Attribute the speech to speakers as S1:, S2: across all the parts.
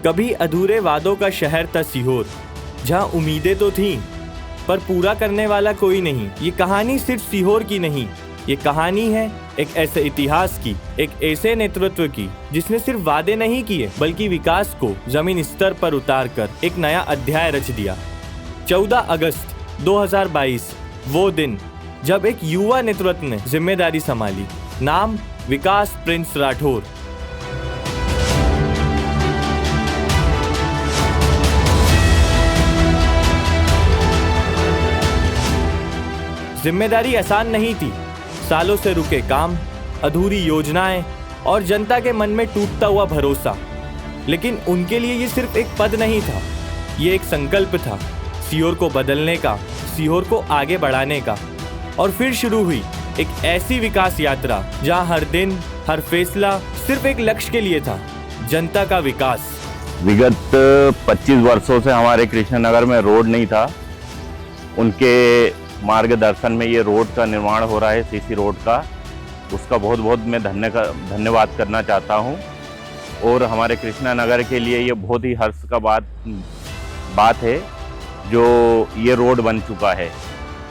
S1: कभी अधूरे वादों का शहर था सीहोर, जहां उम्मीदें तो थीं पर पूरा करने वाला कोई नहीं। ये कहानी सिर्फ सीहोर की नहीं, ये कहानी है एक ऐसे इतिहास की, एक ऐसे नेतृत्व की जिसने सिर्फ वादे नहीं किए बल्कि विकास को जमीन स्तर पर उतारकर एक नया अध्याय रच दिया। 14 अगस्त 2022 वो दिन जब एक युवा नेतृत्व ने जिम्मेदारी संभाली। नाम विकास प्रिंस राठौर। जिम्मेदारी आसान नहीं थी। सालों से रुके काम, अधूरी योजनाएं और जनता के मन में टूटता हुआ भरोसा। लेकिन उनके लिए ये सिर्फ एक पद नहीं था, ये एक संकल्प था, सीहोर को बदलने का, सीहोर को आगे बढ़ाने का। और फिर शुरू हुई एक ऐसी विकास यात्रा जहां हर दिन, हर फैसला सिर्फ एक लक्ष्य के लिए था, जनता का विकास।
S2: विगत 25 वर्षों से हमारे कृष्णनगर में रोड नहीं था। उनके मार्गदर्शन में ये रोड का निर्माण हो रहा है, सीसी रोड का। उसका बहुत बहुत मैं धन्यवाद करना चाहता हूँ। और हमारे कृष्णनगर के लिए ये बहुत ही हर्ष का बात है जो ये रोड बन चुका है।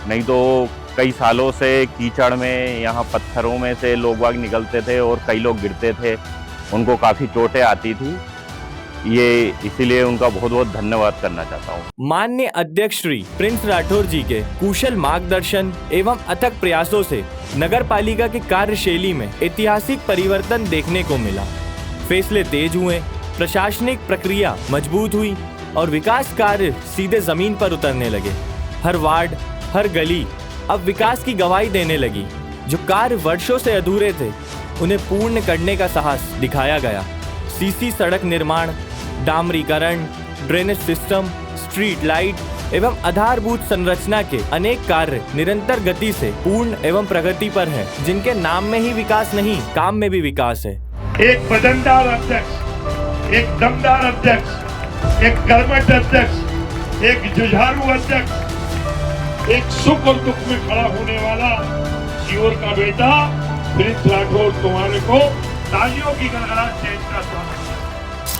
S2: नहीं तो कई सालों से कीचड़ में, यहाँ पत्थरों में से लोग बाग निकलते थे और कई लोग गिरते थे, उनको काफ़ी चोटें आती थी। ये इसीलिए उनका बहुत बहुत धन्यवाद करना चाहता हूँ।
S1: माननीय अध्यक्ष श्री प्रिंस राठौर जी के कुशल मार्गदर्शन एवं अथक प्रयासों से नगर पालिका की कार्यशैली में ऐतिहासिक परिवर्तन देखने को मिला। फैसले तेज हुए, प्रशासनिक प्रक्रिया मजबूत हुई और विकास कार्य सीधे जमीन पर उतरने लगे। हर वार्ड, हर गली अब विकास की गवाही देने लगी। जो कार्य वर्षों से अधूरे थे उन्हें पूर्ण करने का साहस दिखाया गया। सीसी सड़क निर्माण, डामरीकरण, ड्रेनेज सिस्टम, स्ट्रीट लाइट एवं आधारभूत संरचना के अनेक कार्य निरंतर गति से पूर्ण एवं प्रगति पर है, जिनके नाम में ही विकास नहीं, काम में भी विकास है।
S3: एक वजनदार अध्यक्ष, एक दमदार अध्यक्ष, एक कर्मठ अध्यक्ष, एक जुझारू अध्यक्ष, एक सुख और दुख में खड़ा होने वाला सीहोर का बेटा प्रिंस राठौर तुम्हारे को तालियों की गड़गड़ाहट से इसका स्वागत।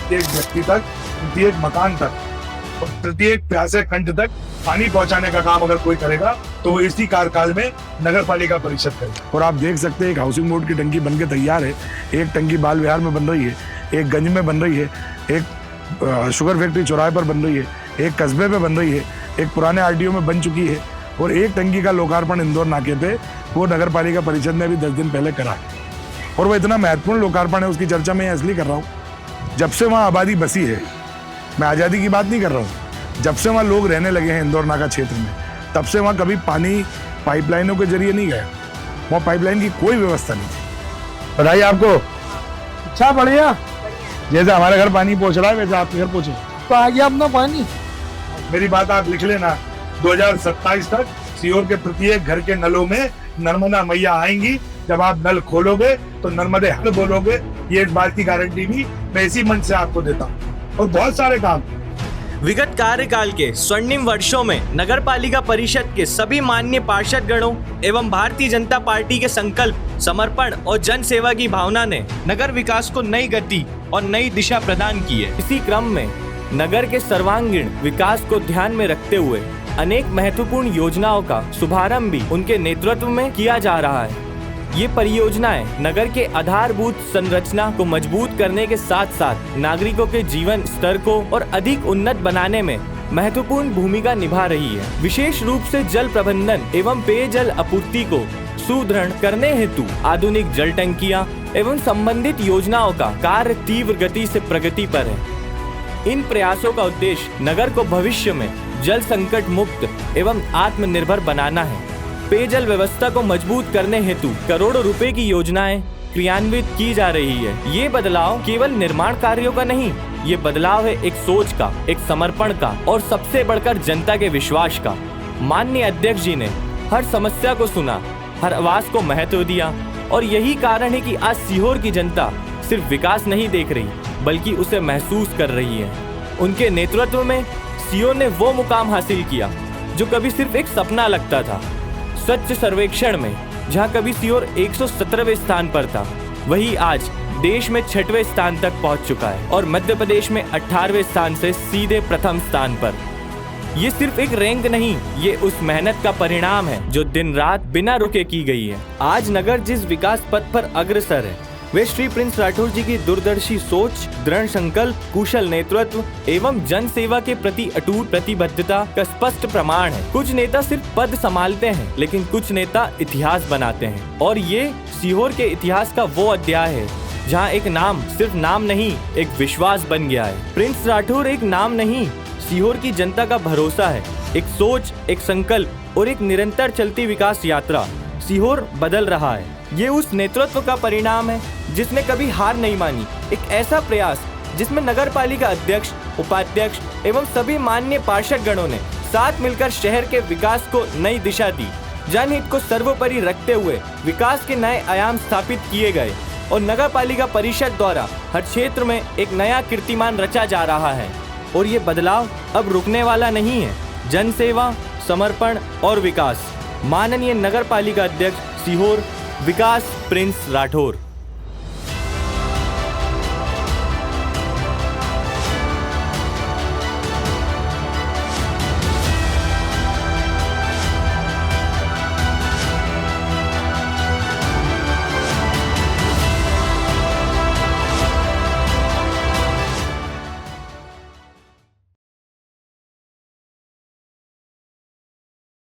S4: प्रत्येक व्यक्ति तक, प्रत्येक मकान तक और प्रत्येक प्यासे खंड तक पानी पहुंचाने का काम अगर कोई करेगा तो वो इसी कार्यकाल में नगर पालिका परिषद करेगा। और आप देख सकते हैं एक हाउसिंग बोर्ड की टंकी बनके तैयार है, एक टंकी बाल विहार में बन रही है, एक गंज में बन रही है, एक शुगर फैक्ट्री चौराहे पर बन रही है, एक कस्बे पे बन रही है, एक पुराने आरटीओ में बन चुकी है और एक टंकी का लोकार्पण इंदौर नाके पे वो नगर पालिका परिषद ने अभी 10 दिन पहले करा है। और वो इतना महत्वपूर्ण लोकार्पण है, उसकी चर्चा मैं इसलिए कर रहा हूँ जब से वहाँ आबादी बसी है। मैं आज़ादी की बात नहीं कर रहा हूँ, जब से वहाँ लोग रहने लगे हैं इंदौर नाका क्षेत्र में, तब से वहाँ कभी पानी पाइपलाइनों के जरिए नहीं गया। वहाँ पाइपलाइन की कोई व्यवस्था नहीं थी। बताइए आपको अच्छा बढ़िया, जैसे हमारे घर पानी पहुँच रहा है वैसे आपके घर पहुँचे तो आ गया अपना पानी। मेरी बात आप लिख लेना, 2027 तक सीहोर के प्रत्येक घर के नलों में नर्मदा मैया आएंगी। जब आप नल खोलोगे तो नर्मदे हर बोलोगे, ये एक बात की गारंटी भी मैं इसी मन से आपको देता हूँ। और बहुत सारे काम
S1: विगत कार्यकाल के स्वर्णिम वर्षों में नगर पालिका परिषद के सभी माननीय पार्षद गणों एवं भारतीय जनता पार्टी के संकल्प, समर्पण और जन सेवा की भावना ने नगर विकास को नई गति और नई दिशा प्रदान की है। इसी क्रम में नगर के सर्वांगीण विकास को ध्यान में रखते हुए अनेक महत्वपूर्ण योजनाओं का शुभारंभ भी उनके नेतृत्व में किया जा रहा है। ये परियोजनाएं नगर के आधारभूत संरचना को मजबूत करने के साथ साथ नागरिकों के जीवन स्तर को और अधिक उन्नत बनाने में महत्वपूर्ण भूमिका निभा रही है। विशेष रूप से जल प्रबंधन एवं पेयजल आपूर्ति को सुदृढ़ करने हेतु आधुनिक जल टंकियां एवं संबंधित योजनाओं का कार्य तीव्र गति से प्रगति पर है। इन प्रयासों का उद्देश्य नगर को भविष्य में जल संकट मुक्त एवं आत्मनिर्भर बनाना है। पेयजल व्यवस्था को मजबूत करने हेतु करोड़ों रुपए की योजनाएं क्रियान्वित की जा रही है। ये बदलाव केवल निर्माण कार्यों का नहीं, ये बदलाव है एक सोच का, एक समर्पण का और सबसे बढ़कर जनता के विश्वास का। माननीय अध्यक्ष जी ने हर समस्या को सुना, हर आवाज को महत्व दिया और यही कारण है कि आज सीहोर की जनता सिर्फ विकास नहीं देख रही बल्कि उसे महसूस कर रही है। उनके नेतृत्व में सीहोर ने वो मुकाम हासिल किया जो कभी सिर्फ एक सपना लगता था। स्वच्छ सर्वेक्षण में जहां कभी सीहोर 117वें स्थान पर था, वही आज देश में 6वें स्थान तक पहुंच चुका है और मध्य प्रदेश में 18वें स्थान से सीधे प्रथम स्थान पर। ये सिर्फ एक रैंक नहीं, ये उस मेहनत का परिणाम है जो दिन रात बिना रुके की गई है। आज नगर जिस विकास पथ पर अग्रसर है वे श्री प्रिंस राठौर जी की दूरदर्शी सोच, दृढ़ संकल्प, कुशल नेतृत्व एवं जन सेवा के प्रति अटूट प्रतिबद्धता का स्पष्ट प्रमाण है। कुछ नेता सिर्फ पद संभालते हैं, लेकिन कुछ नेता इतिहास बनाते हैं और ये सीहोर के इतिहास का वो अध्याय है जहाँ एक नाम सिर्फ नाम नहीं, एक विश्वास बन गया है। प्रिंस राठौर एक नाम नहीं, सीहोर की जनता का भरोसा है, एक सोच, एक संकल्प और एक निरंतर चलती विकास यात्रा। सीहोर बदल रहा है। ये उस नेतृत्व का परिणाम है जिसने कभी हार नहीं मानी। एक ऐसा प्रयास जिसमें नगर पालिका अध्यक्ष, उपाध्यक्ष एवं सभी माननीय पार्षद गणों ने साथ मिलकर शहर के विकास को नई दिशा दी। जनहित को सर्वोपरि रखते हुए विकास के नए आयाम स्थापित किए गए और नगर पालिका परिषद द्वारा हर क्षेत्र में एक नया कीर्तिमान रचा जा रहा है। और ये बदलाव अब रुकने वाला नहीं है। जन सेवा, समर्पण और विकास। माननीय नगर पालिका अध्यक्ष सीहोर विकास प्रिंस राठौर।